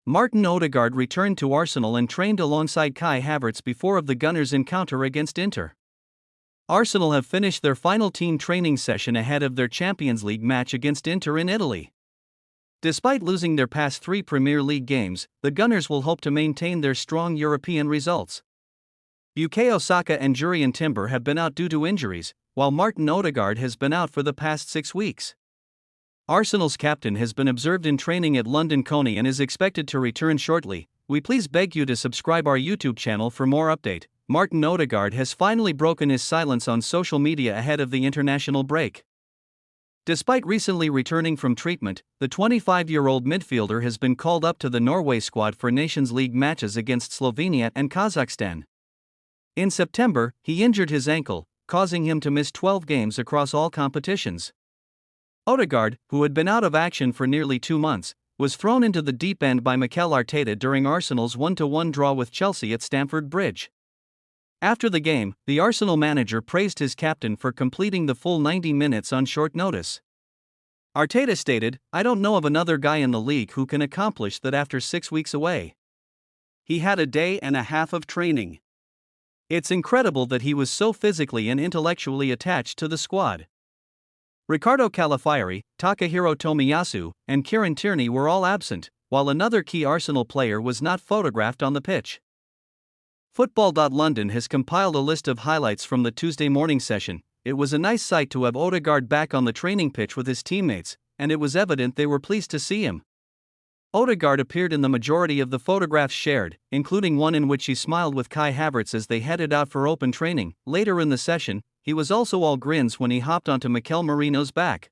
Martin Odegaard returned to Arsenal and trained alongside Kai Havertz before of the Gunners' encounter against Inter. Arsenal have finished their final team training session ahead of their Champions League match against Inter in Italy. Despite losing their past 3 Premier League games, the Gunners will hope to maintain their strong European results. Bukayo Saka and Jurrien Timber have been out due to injuries, while Martin Odegaard has been out for the past 6 weeks. Arsenal's captain has been observed in training at London Coney and is expected to return shortly. We please beg you to subscribe our YouTube channel for more update. Martin Odegaard has finally broken his silence on social media ahead of the international break. Despite recently returning from treatment, the 25-year-old midfielder has been called up to the Norway squad for Nations League matches against Slovenia and Kazakhstan. In September, he injured his ankle, causing him to miss 12 games across all competitions. Odegaard, who had been out of action for nearly 2 months, was thrown into the deep end by Mikel Arteta during Arsenal's 1-1 draw with Chelsea at Stamford Bridge. After the game, the Arsenal manager praised his captain for completing the full 90 minutes on short notice. Arteta stated, "I don't know of another guy in the league who can accomplish that after 6 weeks away. He had a day and a half of training. It's incredible that he was so physically and intellectually attached to the squad." Ricardo Calafiori, Takahiro Tomiyasu, and Kieran Tierney were all absent, while another key Arsenal player was not photographed on the pitch. Football.London has compiled a list of highlights from the Tuesday morning session. It was a nice sight to have Odegaard back on the training pitch with his teammates, and it was evident they were pleased to see him. Odegaard appeared in the majority of the photographs shared, including one in which he smiled with Kai Havertz as they headed out for open training. Later in the session, he was also all grins when he hopped onto Mikel Merino's back.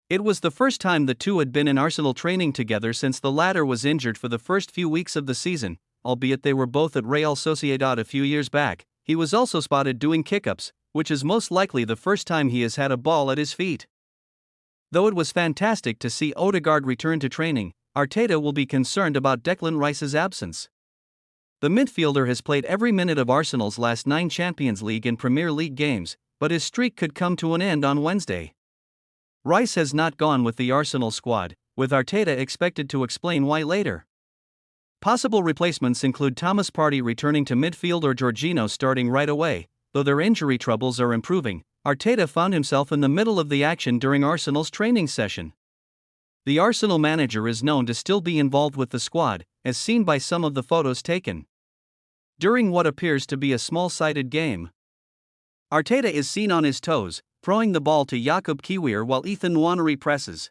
It was the first time the two had been in Arsenal training together since the latter was injured for the first few weeks of the season, albeit they were both at Real Sociedad a few years back. He was also spotted doing kick-ups, which is most likely the first time he has had a ball at his feet. Though it was fantastic to see Odegaard return to training, Arteta will be concerned about Declan Rice's absence. The midfielder has played every minute of Arsenal's last 9 Champions League and Premier League games, but his streak could come to an end on Wednesday. Rice has not gone with the Arsenal squad, with Arteta expected to explain why later. Possible replacements include Thomas Partey returning to midfield or Jorginho starting right away. Though their injury troubles are improving, Arteta found himself in the middle of the action during Arsenal's training session. The Arsenal manager is known to still be involved with the squad, as seen by some of the photos taken during what appears to be a small-sided game. Arteta is seen on his toes, throwing the ball to Jakub Kiwior while Ethan Nwaneri presses.